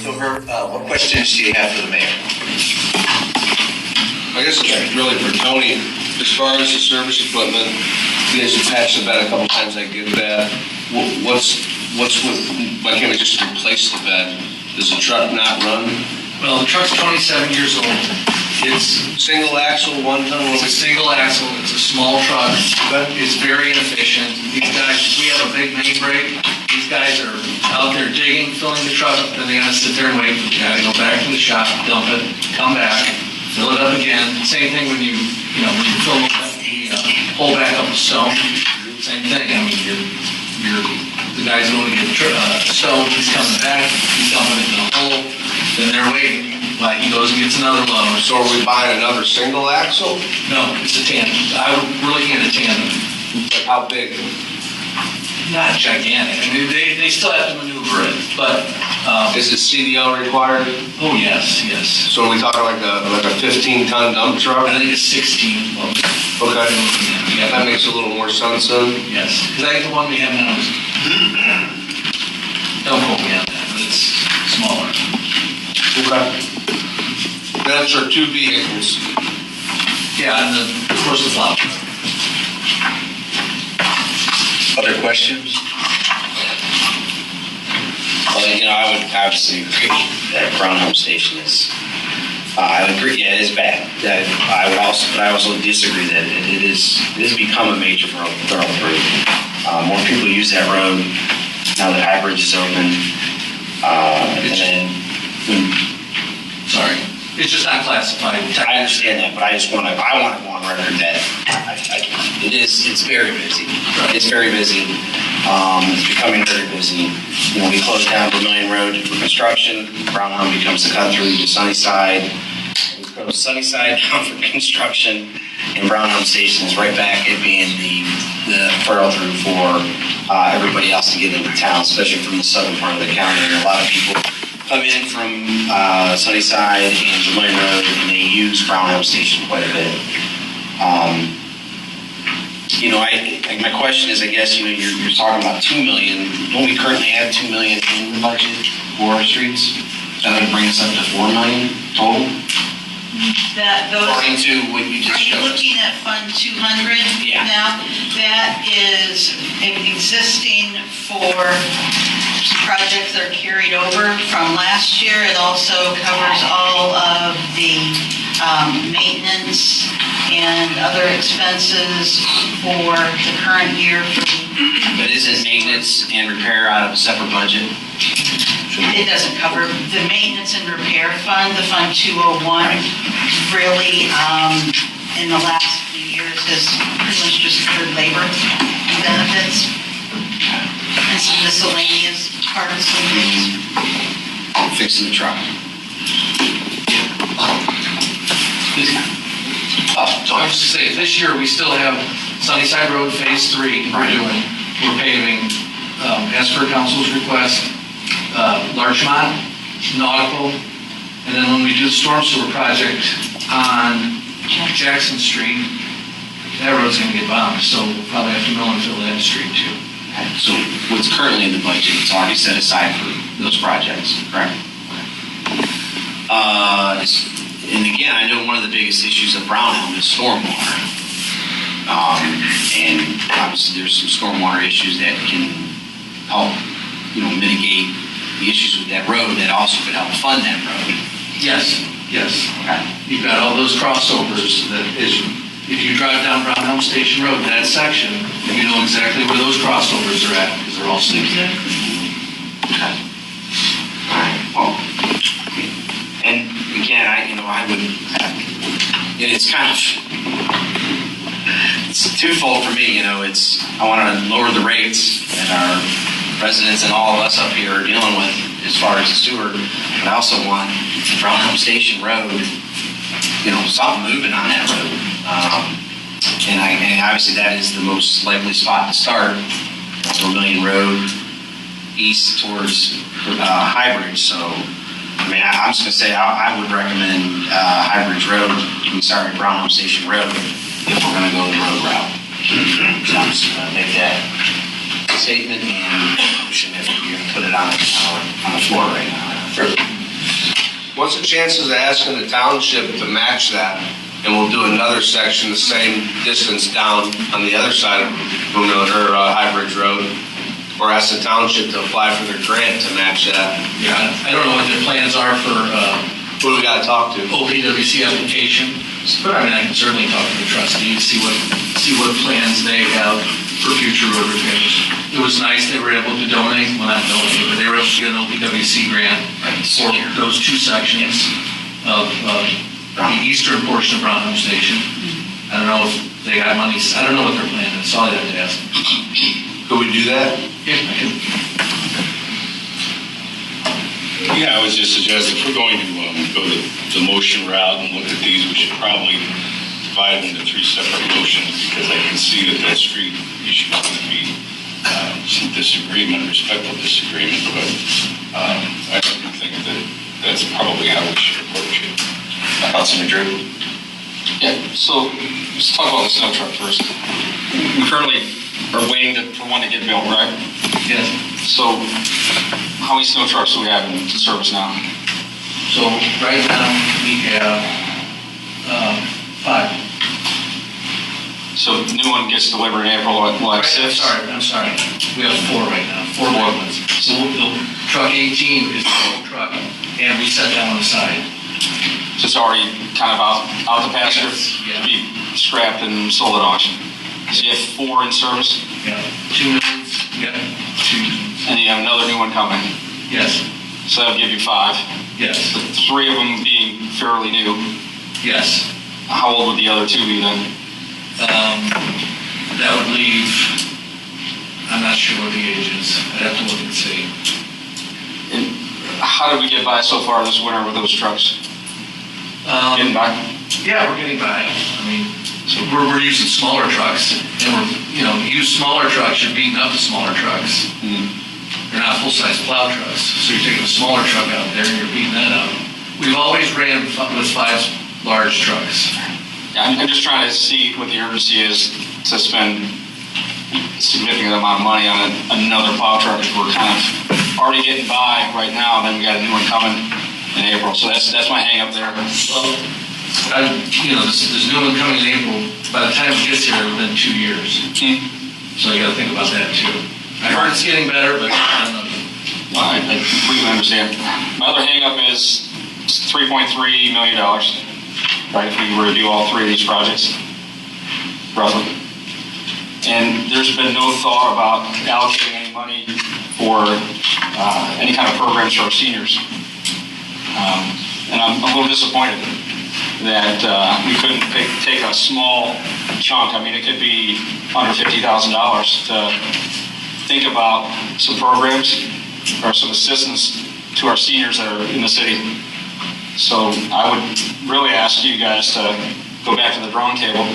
Forthofer. What questions do you have for the mayor? I guess it's really for Tony. As far as the service equipment, you guys have patched the bed a couple times, I get that. What's with, why can't we just replace the bed? Does the truck not run? Well, the truck's 27 years old. It's Single axle, 1 ton? a single axle, it's a small truck. It's very inefficient. These guys, we have a big main brake. These guys are out there digging, filling the truck, then they gotta sit there and wait. You gotta go back to the shop, dump it, come back, fill it up again. Same thing when you fill pull back up a stone. Same thing. I mean, the guy's going to get a stone, he's coming back, he's dumping it in the hole, then they're waiting. Like he goes and gets another load. So are we buying another single axle? No, it's a tandem. We're looking at a tandem. Like how big? Not gigantic. I mean, they still have to maneuver it, but Is it CDL required? oh yes. So are we talking like a 15-ton dump truck? I think it's 16. Well, Okay. yeah, That makes a little more sense then. yes. Because I think the one we have now is don't quote me on that, but it's smaller. Okay. That's our 2 vehicles. Yeah, and of course the plow truck. Other questions? Well, I would obviously agree that Brown Home Station is, I would agree, yeah, it is bad. But I also disagree that it is become a major thoroughfare. More people use that road now that High Bridge is open. Sorry. It's just not classified. I understand that, but I want to go on record that it's very busy. Right. It's very busy. It's becoming very busy. We closed down Vermillion Road for construction. Brown Home becomes the cut through to Sunnyside. We close Sunnyside down for construction, and Brown Home Station is right back at being the furrow through for everybody else to get into town, especially from the southern part of the county. A lot of people come in from Sunnyside and Vermillion Road, and they use Brown Home Station quite a bit. My question is, I guess, you're talking about $2 million. Don't we currently have $2 million in the budget for streets? That would bring us up to $4 million total, according to what you just showed us. Are you looking at Fund 200 Yeah. now? That is existing for projects that are carried over from last year. It also covers all of the maintenance and other expenses for the current year. But isn't maintenance and repair out of a separate budget? It doesn't cover the maintenance and repair fund, the Fund 201, really, in the last few years has pretty much just covered labor and benefits and some miscellaneous parts and things. Fixing the truck. So I was to say, this year we still have Sunnyside Road Phase 3 we're paving, as per council's request, Larchmont, Nautical, and then when we do the storm sewer project on Jackson Street, that road's gonna get bombed, so we'll probably have to mill and fill that street too. So what's currently in the budget, it's already set aside for those projects, correct? And again, I know one of the biggest issues of Brown Home is stormwater. And obviously there's some stormwater issues that can help, mitigate the issues with that road that also could help fund that road. Yes. Okay. You've got all those crossovers that is, if you drive down Brown Home Station Road, that section, you know exactly where those crossovers are at, because they're all synced in. Okay. All right. Well, and again, I would, it's kind of, it's twofold for me. I want to lower the rates that our residents and all of us up here are dealing with as far as the sewer, but I also want Brown Home Station Road, something moving on that road. And obviously that is the most likely spot to start, Vermillion Road, east towards High Bridge. So, I'm just going to say I would recommend High Bridge Road, Brown Home Station Road, if we're going to go the road route. So I'm just going to make that statement and motion if you're going to put it on the floor right now. what's the chances of asking the township to match that? And we'll do another section the same distance down on the other side of High Bridge Road? Or ask the township to apply for their grant to match that? Yeah, I don't know what their plans are for Who do we gotta talk to? OPWC application, but I mean, I can certainly talk to the trustees, see what plans they have for future road repairs. It was nice they were able to donate, well, not donate, but they were able to get an OPWC grant for those two sections of the eastern portion of Brownham Station. I don't know if they got money, I don't know what their plan is, so I'll have to ask. Could we do that? Yeah, I can. Yeah, I was just suggesting, if we're going to go the motion route and look at these, we should probably divide them into 3 separate motions, because I can see that street issue is going to be some disagreement, respectful disagreement, but I don't think that that's probably how we should approach it. Councilman Drew? Yeah, so let's talk about the snow truck first. We currently are waiting for one to get built, right? Yes. So how many snow trucks do we have in service now? So right now, we have 5. So the new one gets delivered in April, we'll have 6? I'm sorry. We have 4 right now, 4 big ones. So the truck 18 is the old truck, and we set that on the side. So it's already kind of out the pasture? Yeah. Be scrapped and sold at auction. So you have 4 in service, Yeah, 2 millions, yeah, 2, and you have another new one coming. yes, So that'll give you 5. yes, But 3 of them being fairly new. yes. How old would the other 2 be then? That would leave, I'm not sure what the age is. I'd have to look and see. And how did we get by so far this winter with those trucks? Getting by? Yeah, we're getting by. I mean, so we're using smaller trucks, and use smaller trucks, you're beating up the smaller trucks. They're not full-size plow trucks, so you're taking a smaller truck out there and you're beating that up. We've always ran with 5 large trucks. Yeah, I'm just trying to see what the urgency is to spend a significant amount of money on another plow truck if we're kind of already getting by right now, and then we got a new one coming in April. So that's my hang up there. Well, this new one coming in April, by the time it gets here, it'll have been 2 years. So you gotta think about that too. I heard it's getting better, but I don't know. Well, I completely understand. My other hang up is $3.3 million, right, if we were to do all 3 of these projects, roughly. And there's been no thought about allocating any money for any kind of programs for our seniors. And I'm a little disappointed that we couldn't take a small chunk. I mean, it could be under $50,000 to think about some programs or some assistance to our seniors that are in the city. So I would really ask you guys to go back to the drawing table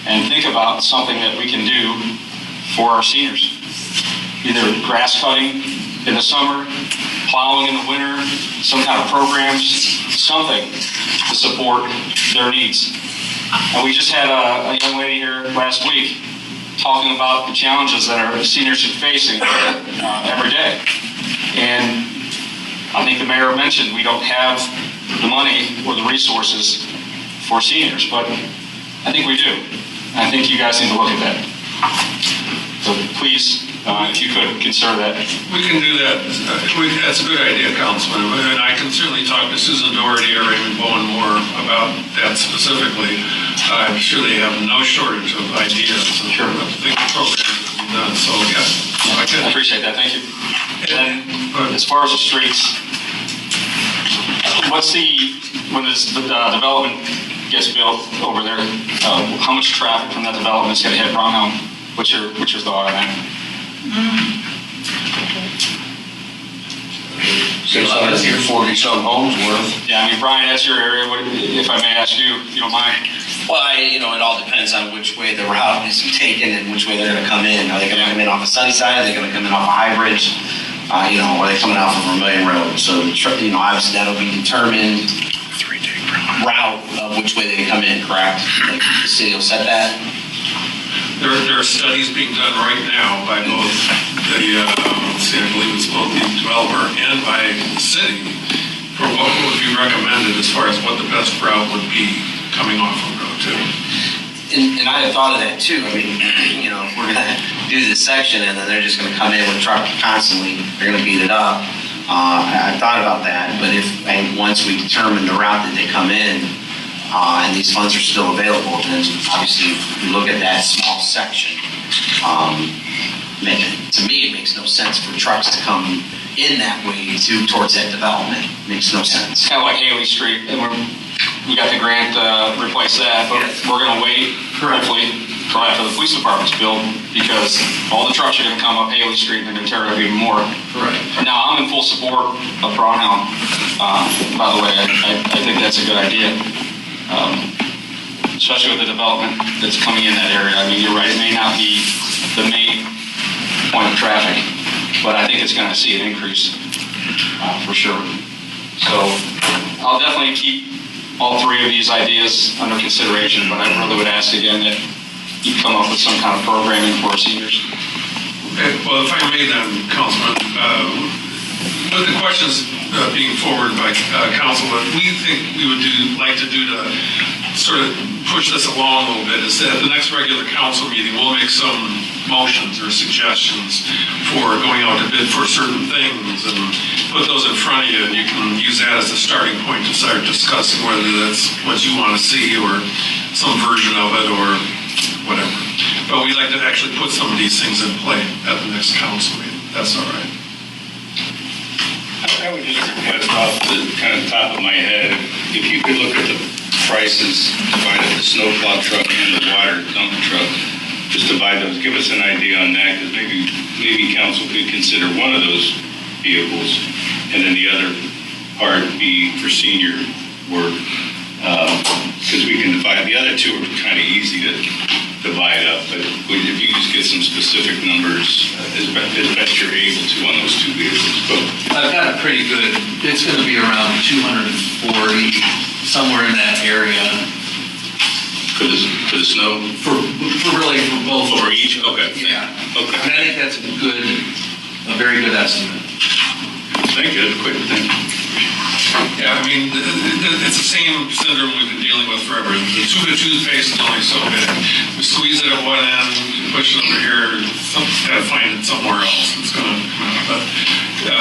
and think about something that we can do for our seniors. Either grass cutting in the summer, plowing in the winter, some kind of programs, something to support their needs. And we just had a young lady here last week talking about the challenges that our seniors are facing every day. And I think the mayor mentioned we don't have the money or the resources for seniors, but I think we do. And I think you guys need to look at that. So please, if you could consider that. We can do that. That's a good idea, Councilman. And I can certainly talk to Susan Doherty or Raymond Bowen more about that specifically. I'm sure they have no shortage of ideas of things, programs that can be done. So, yeah, I I can. appreciate that, thank you. And as far as the streets, when this development gets built over there, how much traffic from that development is going to hit Brownhelm? What's your thought on that? 640-some homes worth. Yeah, I mean, Brian, that's your area. If I may ask you, if you don't mind. Well, it all depends on which way the route is taken and which way they're going to come in. Are they going to come in off of Sunnyside? Are they going to come in off of High Bridge? Are they coming off of Vermillion Road? So, obviously that'll be determined route of which way they come in, correct? Like the city will set that? There are studies being done right now by both I believe it's both the developer and by the city for what would be recommended as far as what the best route would be coming off of Road 2? And I had thought of that too. I mean, you know, if we're gonna do this section and then they're just gonna come in with truck constantly, they're gonna beat it up. I thought about that, but once we determine the route that they come in, and these funds are still available, then obviously we look at that small section. To me, it makes no sense for trucks to come in that way towards that development. Makes no sense. Kind of like Haley Street, and we got the grant to replace that, but we're gonna wait, hopefully, till after the police department's built, because all the trucks are gonna come up Haley Street and they're gonna tear it up even more. Correct. Now, I'm in full support of Brownhelm. By the way, I think that's a good idea. Especially with the development that's coming in that area. I mean, you're right, it may not be the main point of traffic, but I think it's gonna see an increase, for sure. So, I'll definitely keep all three of these ideas under consideration, but I really would ask again that you come up with some kind of programming for our seniors. Okay, well, if I may then, Councilman, with the questions being forwarded by council, what we think we would like to do to sort of push this along a little bit is that at the next regular council meeting, we'll make some motions or suggestions for going out to bid for certain things and put those in front of you, and you can use that as a starting point to start discussing whether that's what you want to see or some version of it or whatever. But we'd like to actually put some of these things in play at the next council meeting. That's all right. I would just request off the kind of top of my head, if you could look at the prices, divide up the snowplow truck and the water dump truck, just divide those, give us an idea on that, because maybe council could consider one of those vehicles, and then the other part be for senior work, because we can divide, the other two are kind of easy to divide up, but if you just get some specific numbers, as best you're able to on those two vehicles. But I've got a pretty good, it's gonna be around 240, somewhere in that area. for the snow? For really, for both. For each? Okay. Yeah. Okay. And I think that's a very good estimate. Thank you, that's quick, thank you. Yeah, I mean, it's the same syndrome we've been dealing with forever. The tube of toothpaste is only so big. We squeeze it at one end, push it over here, gotta find it somewhere else. It's gonna come out. But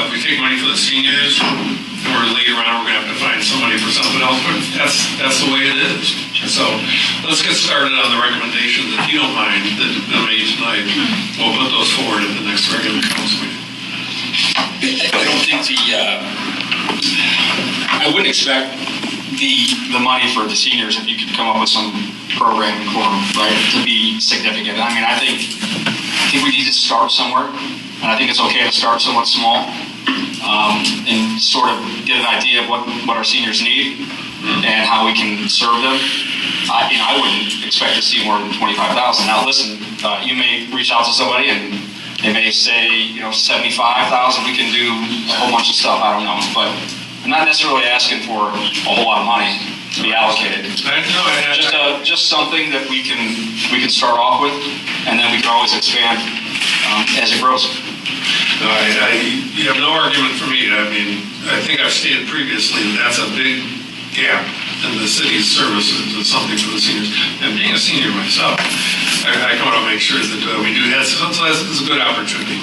if we take money for the seniors, or later on, we're gonna have to find some money for something else, but that's the way it is. So let's get started on the recommendations, if you don't mind, that I made tonight. We'll put those forward at the next regular council meeting. I don't think I wouldn't expect the money for the seniors, if you could come up with some programming for them, right, to be significant. I mean, I think we need to start somewhere, and I think it's okay to start somewhat small, and sort of get an idea of what our seniors need and how we can serve them. I wouldn't expect to see more than 25,000. Now, listen, you may reach out to somebody and they may say, 75,000, we can do a whole bunch of stuff, I don't know, but I'm not necessarily asking for a whole lot of money to be allocated. Just something that we can start off with, and then we can always expand as it grows. No, you have no argument for me. I mean, I think I've stated previously that's a big gap in the city's services and something for the seniors. And being a senior myself, I want to make sure that we do that. So that's a good opportunity.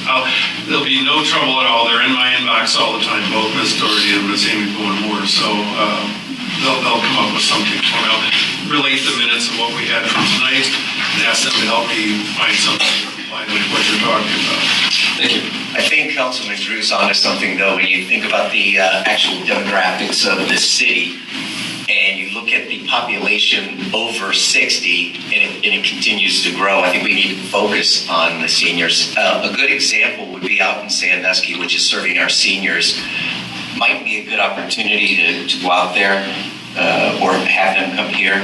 There'll be no trouble at all. They're in my inbox all the time, both Ms. Doherty and Ms. Amy Bowen-Moore. So they'll come up with something for me. I'll relate the minutes of what we had from tonight and ask them to help me find something to apply to what you're talking about. Thank you. I think Councilman Drew's onto something though, when you think about the actual demographics of the city and you look at the population over 60 and it continues to grow, I think we need to focus on the seniors. A good example would be out in Sandusky, which is serving our seniors. Might be a good opportunity to go out there or have them come here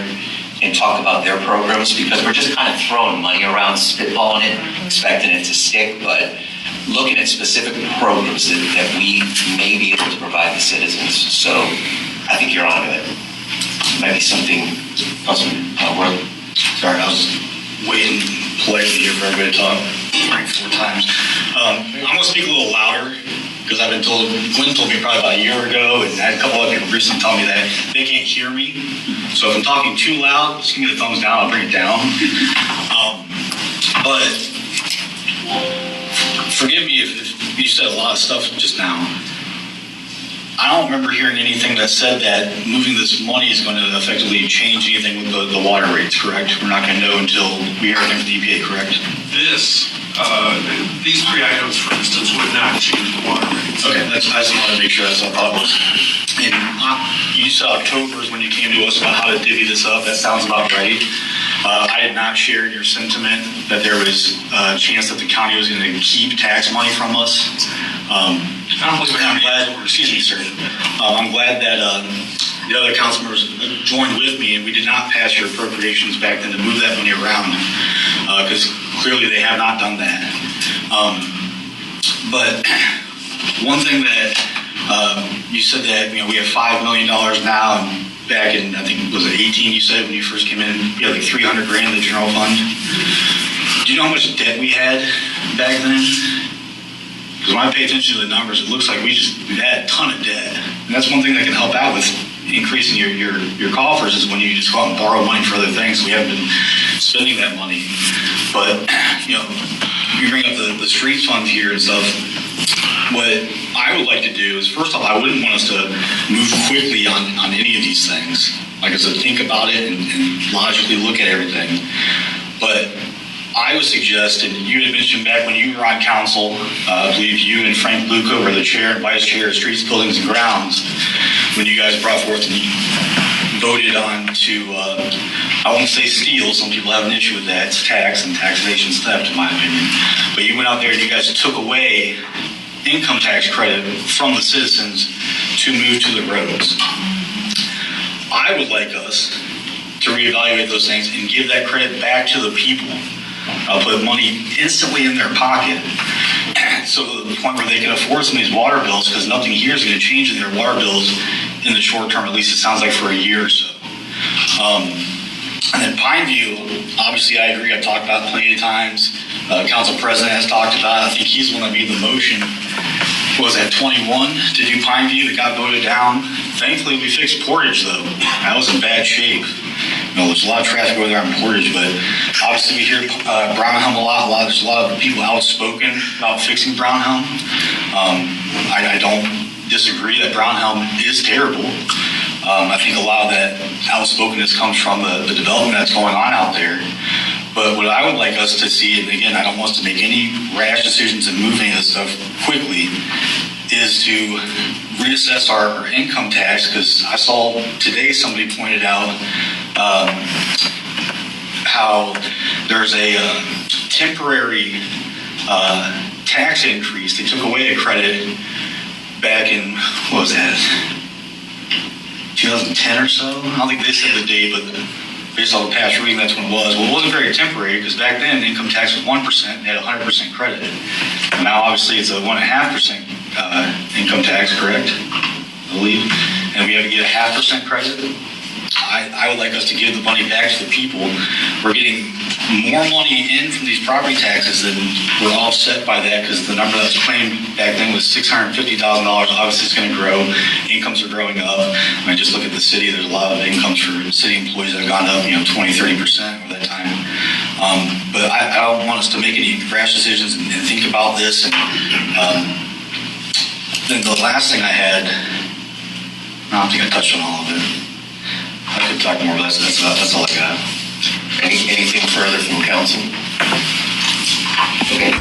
and talk about their programs, because we're just kind of throwing money around, spitballing it, expecting it to stick, but looking at specific programs that we may be able to provide the citizens. So I think you're onto it. Might be something. Councilman Worth. Sorry, I was waiting politely here for everybody to talk like 4 times. I'm going to speak a little louder because I've been told, Glenn told me probably about a year ago, and I had a couple other people recently tell me that they can't hear me. So if I'm talking too loud, just give me the thumbs down, I'll bring it down. But forgive me if you said a lot of stuff just now. I don't remember hearing anything that said that moving this money is going to effectively change anything with the water rates, correct? We're not going to know until we hear anything from the EPA, correct? These three items, for instance, would not change the water rates. Okay, I just wanted to make sure that's what I thought it was. And you said October is when you came to us about how to divvy this up. That sounds about right. I did not share your sentiment that there was a chance that the county was going to keep tax money from us. I'm glad, excuse me, sir. I'm glad that the other council members joined with me, and we did not pass your appropriations back then to move that money around, because clearly they have not done that. But one thing that you said that we have $5 million now, and back in, I think, was it 18? You said when you first came in, you had like $300,000 in the general fund. Do you know how much debt we had back then? Because when I pay attention to the numbers, it looks like we had a ton of debt. And that's one thing that can help out with increasing your coffers is when you just go out and borrow money for other things. We haven't been spending that money. But, you bring up the streets fund here and stuff. What I would like to do is, first off, I wouldn't want us to move quickly on any of these things. Like I said, think about it and logically look at everything. But I would suggest, and you had mentioned back when you were on council, I believe you and Frank Luca were the chair and vice chair of Streets, Buildings, and Grounds, when you guys brought forth and voted on to, I won't say steal, some people have an issue with that, it's tax, and taxation is theft in my opinion. But you went out there and you guys took away income tax credit from the citizens to move to the roads. I would like us to reevaluate those things and give that credit back to the people. I'll put money instantly in their pocket, so to the point where they can afford some of these water bills, because nothing here is going to change in their water bills in the short term, at least it sounds like for a year or so. And then Pineview, obviously I agree, I've talked about it plenty of times. Council President has talked about it. I think he's the one that made the motion. What was that, 21 to do Pineview that got voted down? Thankfully we fixed Portage though. That was in bad shape. There's a lot of traffic over there on Portage, but obviously we hear Brownhelm a lot. There's a lot of people outspoken about fixing Brownhelm. I don't disagree that Brownhelm is terrible. I think a lot of that outspokenness comes from the development that's going on out there. But what I would like us to see, and again, I don't want us to make any rash decisions in moving this stuff quickly, is to reassess our income tax, because I saw today somebody pointed out how there's a temporary tax increase. They took away a credit back in, what was that, 2010 or so? I don't think they said the date, but based on the past reading, that's when it was. Well, it wasn't very temporary, because back then income tax was 1% and had 100% credit. And now obviously it's a 1.5% income tax, correct? I believe. And we have to get a 0.5% credit. I would like us to give the money back to the people. We're getting more money in from these property taxes than we're offset by that, because the number that was claimed back then was $650,000. Obviously it's going to grow. Incomes are growing up. I mean, just look at the city. There's a lot of incomes for city employees that have gone up, 20, 30% over that time. But I don't want us to make any rash decisions and think about this. And then the last thing I had, I don't think I touched on all of it. I could talk more, but that's all I got. Anything further from council? Okay.